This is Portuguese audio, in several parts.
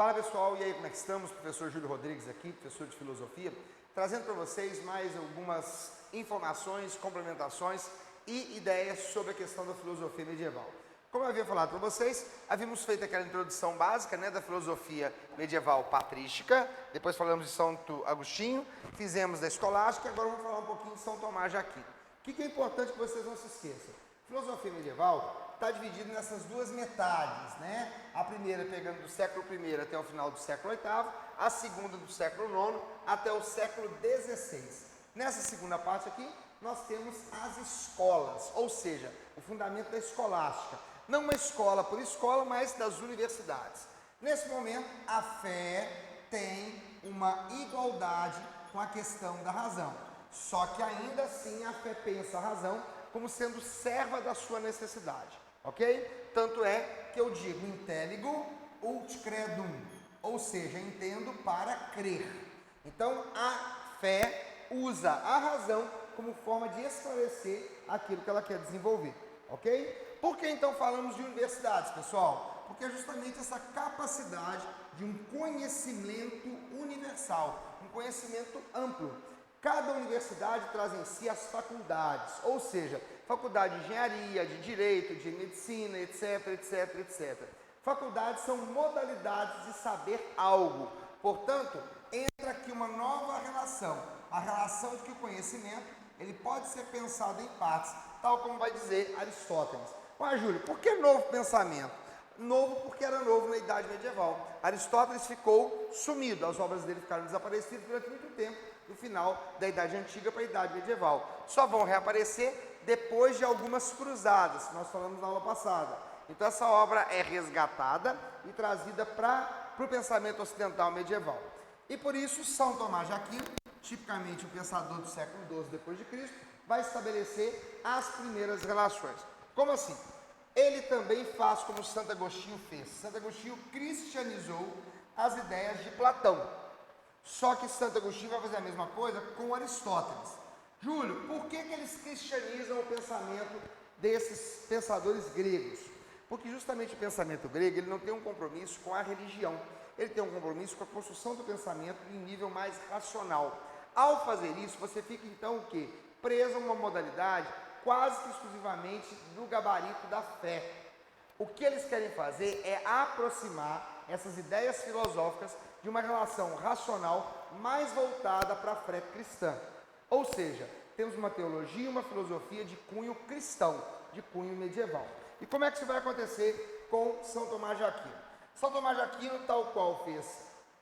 Fala pessoal, e aí como é que estamos? Professor Júlio Rodrigues aqui, professor de filosofia, trazendo para vocês mais algumas informações, complementações e ideias sobre a questão da filosofia medieval. Como eu havia falado para vocês, havíamos feito aquela introdução básica, da filosofia medieval patrística, depois falamos de Santo Agostinho, fizemos da escolástica e agora vamos falar um pouquinho de São Tomás de Aquino. O que é importante que vocês não se esqueçam? Filosofia medieval está dividida nessas duas metades, A primeira pegando do século I até o final do século VIII, a segunda do século IX até o século XVI. Nessa segunda parte aqui, nós temos as escolas, ou seja, o fundamento da escolástica. Não uma escola por escola, mas das universidades. Nesse momento, a fé tem uma igualdade com a questão da razão. Só que ainda assim a fé pensa a razão como sendo serva da sua necessidade, ok? Tanto é que eu digo intelligo ut credum, ou seja, entendo para crer. Então a fé usa a razão como forma de esclarecer aquilo que ela quer desenvolver, ok? Por que então falamos de universidades, pessoal? Porque é justamente essa capacidade de um conhecimento universal, um conhecimento amplo. Cada universidade traz em si as faculdades, ou seja, faculdade de engenharia, de direito, de medicina, etc, etc, etc. Faculdades são modalidades de saber algo. Portanto, entra aqui uma nova relação, a relação de que o conhecimento ele pode ser pensado em partes, tal como vai dizer Aristóteles. Mas, Júlio, por que novo pensamento? Novo porque era novo na Idade Medieval. Aristóteles ficou sumido, as obras dele ficaram desaparecidas durante muito tempo, do final da Idade Antiga para a Idade Medieval. Só vão reaparecer depois de algumas cruzadas, que nós falamos na aula passada. Então essa obra é resgatada e trazida para o pensamento ocidental medieval. E por isso São Tomás de Aquino, tipicamente um pensador do século XII depois de Cristo, vai estabelecer as primeiras relações. Como assim? Ele também faz como Santo Agostinho fez. Santo Agostinho cristianizou as ideias de Platão. Só que Santo Agostinho vai fazer a mesma coisa com Aristóteles. Júlio, por que eles cristianizam o pensamento desses pensadores gregos? Porque justamente o pensamento grego ele não tem um compromisso com a religião. Ele tem um compromisso com a construção do pensamento em nível mais racional. Ao fazer isso, você fica então o quê? Preso a uma modalidade quase que exclusivamente do gabarito da fé. O que eles querem fazer é aproximar essas ideias filosóficas de uma relação racional mais voltada para a fé cristã. Ou seja, temos uma teologia e uma filosofia de cunho cristão, de cunho medieval. E como é que isso vai acontecer com São Tomás de Aquino? São Tomás de Aquino, tal qual fez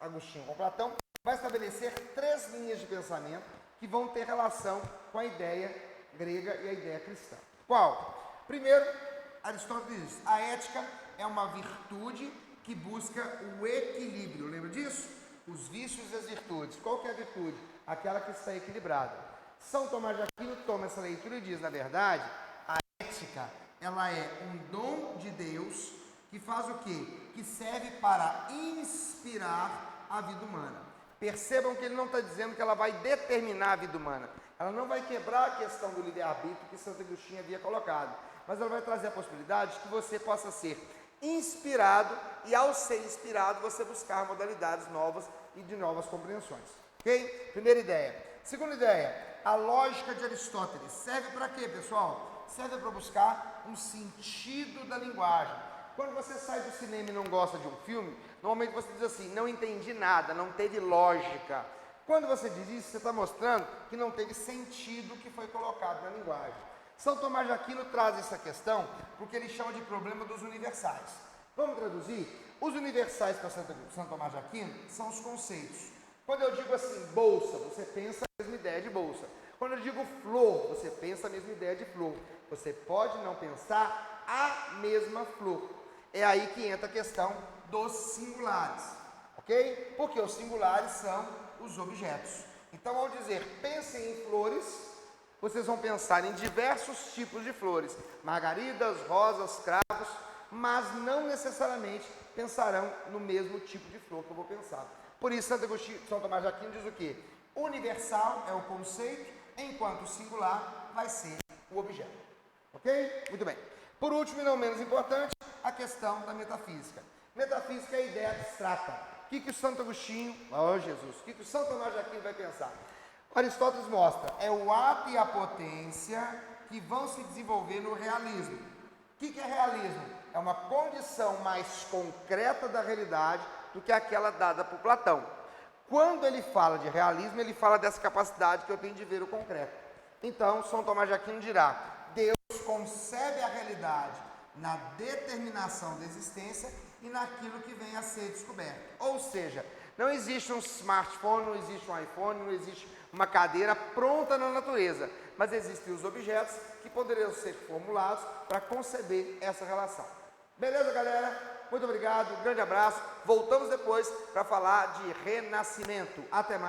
Agostinho com Platão, vai estabelecer 3 linhas de pensamento que vão ter relação com a ideia grega e a ideia cristã. Qual? Primeiro, Aristóteles diz, a ética é uma virtude que busca o equilíbrio. Lembra disso? Os vícios e as virtudes. Qual que é a virtude? Aquela que está equilibrada. São Tomás de Aquino toma essa leitura e diz, na verdade, a ética, ela é um dom de Deus que faz o quê? Que serve para inspirar a vida humana. Percebam que ele não está dizendo que ela vai determinar a vida humana. Ela não vai quebrar a questão do livre-arbítrio que Santo Agostinho havia colocado. Mas ela vai trazer a possibilidade de que você possa ser inspirado e ao ser inspirado você buscar modalidades novas e de novas compreensões, ok? Primeira ideia. Segunda ideia, a lógica de Aristóteles serve para quê, pessoal? Serve para buscar um sentido da linguagem. Quando você sai do cinema e não gosta de um filme, normalmente você diz assim, não entendi nada, não teve lógica. Quando você diz isso, você está mostrando que não teve sentido o que foi colocado na linguagem. São Tomás de Aquino traz essa questão porque ele chama de problema dos universais. Vamos traduzir? Os universais para São Tomás de Aquino são os conceitos. Quando eu digo assim, bolsa, você pensa a mesma ideia de bolsa. Quando eu digo flor, você pensa a mesma ideia de flor. Você pode não pensar a mesma flor. É aí que entra a questão dos singulares, ok? Porque os singulares são os objetos. Então, ao dizer pensem em flores, vocês vão pensar em diversos tipos de flores, margaridas, rosas, cravos, mas não necessariamente pensarão no mesmo tipo de flor que eu vou pensar. Por isso, São Tomás de Aquino diz o quê? Universal é o conceito, enquanto o singular vai ser o objeto. Ok? Muito bem. Por último e não menos importante, a questão da metafísica. Metafísica é a ideia abstrata. O que o Santo Agostinho, Jesus, o que o Santo Tomás de Aquino vai pensar? Aristóteles mostra, é o ato e a potência que vão se desenvolver no realismo. O que é realismo? É uma condição mais concreta da realidade do que aquela dada por Platão. Quando ele fala de realismo, ele fala dessa capacidade que eu tenho de ver o concreto. Então, São Tomás de Aquino dirá, Deus concebe a realidade na determinação da existência e naquilo que vem a ser descoberto. Ou seja, não existe um smartphone, não existe um iPhone, não existe uma cadeira pronta na natureza, mas existem os objetos que poderiam ser formulados para conceber essa relação. Beleza, galera? Muito obrigado, um grande abraço. Voltamos depois para falar de renascimento. Até mais.